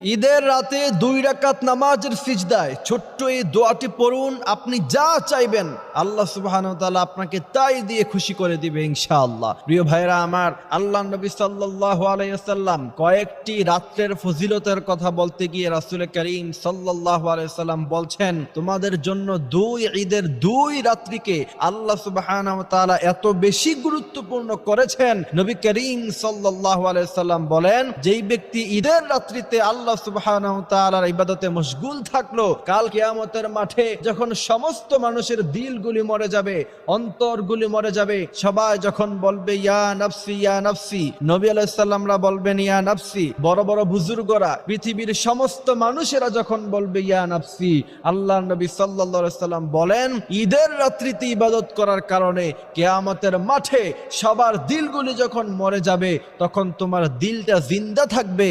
ঈদের রাতে 2 রাকাত নামাজের সিজদায় ছোট্ট এই দোয়াটি পড়ুন। আপনি যা চাইবেন আল্লাহ সুবহানাহু ওয়া তাআলা আপনাকে তাই দিয়ে খুশি করে দিবে ইনশাআল্লাহ। প্রিয় ভাইরা আমার, আল্লাহর নবী সাল্লাল্লাহু আলাইহি ওয়াসাল্লাম কয়েকটি রাত্রের ফজিলতের কথা বলতে গিয়ে রাসূল করিম সাল্লাল্লাহু আলাইহি ওয়াসাল্লাম বলছেন, তোমাদের জন্য 2 ঈদের 2 রাত্রিকে আল্লাহ সুবহানাহু ওয়া তাআলা এত বেশি গুরুত্বপূর্ণ করেছেন। নবী করিম সাল্লাল্লাহু আলাইহি ওয়াসাল্লাম বলেন, যেই ব্যক্তি ঈদের রাত্রিতে আল্লাহ সুবহানাহু ওয়া তাআলার ইবাদতে মশগুল থাকলো, কাল কিয়ামতের মাঠে যখন সমস্ত মানুষের দিলগুলি মরে যাবে, অন্তরগুলি মরে যাবে, সবাই যখন বলবে ইয়া নাফসি ইয়া নাফসি, নবী আলাইহিস সালামরা বলবেন ইয়া নাফসি, বড় বড় বুজুর্গরা, পৃথিবীর সমস্ত মানুষেরা যখন বলবে ইয়া নাফসি, আল্লাহর নবী সাল্লাল্লাহু আলাইহি সাল্লাম বলেন, ঈদের রাত্রিতে ইবাদত করার কারণে কিয়ামতের মাঠে সবার দিলগুলি যখন মরে যাবে, তখন তোমার দিলটা জিন্দা থাকবে,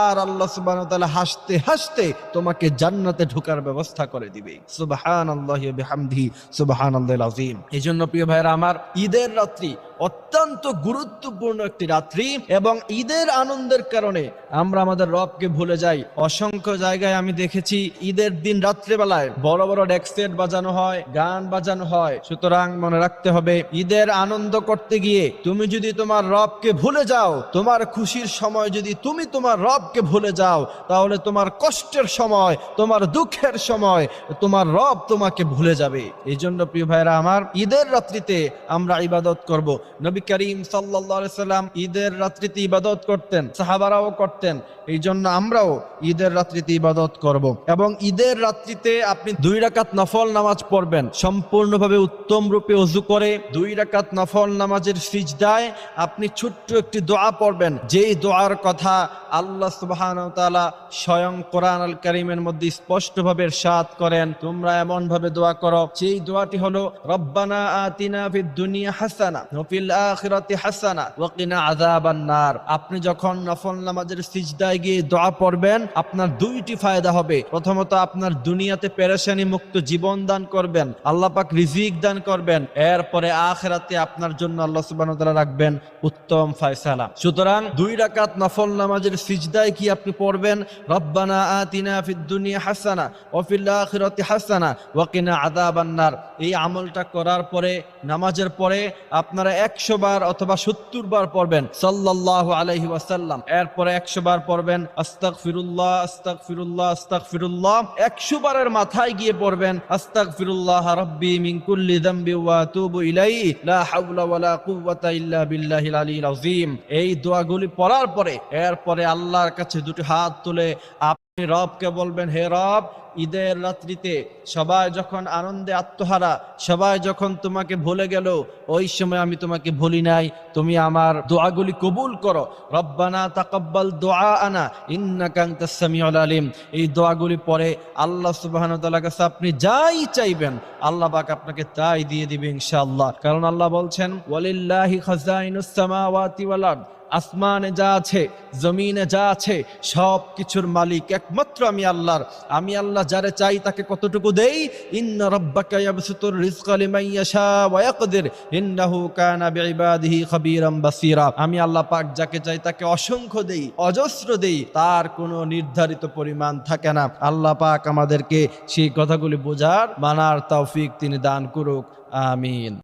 আর আল্লাহ সুবহানাহু ওয়া তাআলা হাসতে হাসতে তোমাকে জান্নাতে ঢোকার ব্যবস্থা করে দিবে। সুবহানাল্লাহি ওয়া বিহামদিহি সুবহানাল্লাহিল আযীম। এইজন্য প্রিয় ভাইরা আমার, ঈদের রাত্রি অত্যন্ত গুরুত্বপূর্ণ একটি রাত্রি, এবং ঈদের আনন্দের কারণে আমরা আমাদের রবকে ভুলে যাই। অসংখ্য জায়গায় আমি দেখেছি ঈদের দিন রাত্রেবেলায় বড় বড় ডেক সেট বাজানো হয়, গান বাজানো হয়। সুতরাং মনে রাখতে হবে, ঈদের আনন্দ করতে গিয়ে তুমি যদি তোমার রবকে ভুলে যাও, তোমার খুশির সময় যদি তুমি তোমার রবকে ভুলে যাও, তাহলে তোমার কষ্টের সময়, তোমার দুঃখের সময় তোমার রব তোমাকে ভুলে যাবে। এই জন্য প্রিয় ভাইরা আমার, ঈদের রাত্রিতে আমরা ইবাদত করব। নবী করিম সাল্লাল্লাহু আলাইহি সাল্লাম ঈদের রাত্রিতে ইবাদত করতেন, সাহাবারাও করতেন। এই জন্য আমরাও ঈদের রাত্রিতে ইবাদত করব। এবং ঈদের রাত্রিতে আপনি 2 রাকাত নফল নামাজ পড়বেন, সম্পূর্ণভাবে উত্তম রূপে ওযু করে 2 রাকাত নফল নামাজের সিজদায় আপনি ছোট্ট একটি দোয়া পড়বেন, যেই দোয়ার কথা আল্লাহ সুবহানাহু ওয়া তাআলা স্বয়ং কোরআন আল কারীমের মধ্যে স্পষ্টভাবে ইরশাদ করেন। তোমরা এমন ভাবে দোয়া করো, সেই দোয়াটি হলো রব্বানা আতিনা ফিদ দুনিয়া হাসানা ওয়া ফিল আখিরাতি হাসানা ওয়া কিনা আযাবান নার। আপনি যখন নফল নামাজের সিজদায় গিয়ে দোয়া পড়বেন, আপনার 2টি ফায়দা হবে। প্রথমত, আপনার দুনিয়াতে পেরেশানি মুক্ত জীবন দান করবেন, আল্লাহ পাক রিজিক দান করবেন। এরপরে আখিরাতে আপনার জন্য আল্লাহ সুবহানাহু ওয়া তাআলা রাখবেন উত্তম ফয়সালা। সুতরাং 2 রাকাত নফল নামাজের সিজদায় কি আপনি পড়বেন, রব্বানা আতিনা ফিদ দুনিয়া হাসানা ওয়া ফিল আখিরাতি হাসানা ওয়া কিনা আযাবান নার। এই আমলটা করার পরে, নামাজের পরে আপনারা 100 বার অথবা 70 বার পড়বেন সাল্লাল্লাহু আলাইহি ওয়াসাল্লাম। এরপরে 100 বার পড়বেন আস্তাগফিরুল্লাহ আস্তাগফিরুল্লাহ আস্তাগফিরুল্লাহ। 100 বারের মাথায় গিয়ে পড়বেন আস্তাগফিরুল্লাহ রাব্বি মিন কুল্লি যামবি ওয়া আতুবু ইলাইহি লা হাওলা ওয়ালা কুওয়াতা ইল্লা বিল্লাহিল আলিয়্যিল আযীম। এই দোয়াগুলি পড়ার পরে এরপরে আল্লাহর কাছে 2টি হাত তুলে আপনি রবকে বলবেন, হে রব, ঈদের রাত্রিতে সবাই যখন আনন্দে আত্মহারা, সবাই যখন তোমাকে ভুলে গেল, ওই সময় আমি তোমাকে ভুলি নাই। তুমি আমার দোয়াগুলি কবুল করো। রব্বানা তাকাব্বাল দুআআনা ইন্নাকা আনতাস সামিউল আলিম। এই দোয়াগুলি পরে আল্লাহ সুবহানাহু ওয়া তাআলার কাছে আপনি যাই চাইবেন, আল্লাহ পাক আপনাকে তাই দিয়ে দিবে ইনশাআল্লাহ। কারণ আল্লাহ বলছেন, ওয়ালিল্লাহি খাযাইনুস সামাওয়াতি ওয়াল আরদ। আসমানে যা আছে, জমিনে যা আছে, সব কিছুর মালিক একমাত্র আমি আল্লাহর। আমি আল্লাহ যারে চাই তাকে কতটুকু দেই। ইন্না রাব্বাকা ইয়াবসুতুর রিজকা লিমান ইয়াশা ওয়া ইয়াকদির ইন্নাহু কানা বিইবাদিহি খাবীরাম বাসীরা। আমি আল্লাহ পাক যাকে চাই তাকে অসংখ্য দেই, অজস্র দেই, তার কোনো নির্ধারিত পরিমাণ থাকে না। আল্লাহ পাক আমাদেরকে সেই কথাগুলি বোঝার, মানার তৌফিক তিনি দান করুক। আমিন।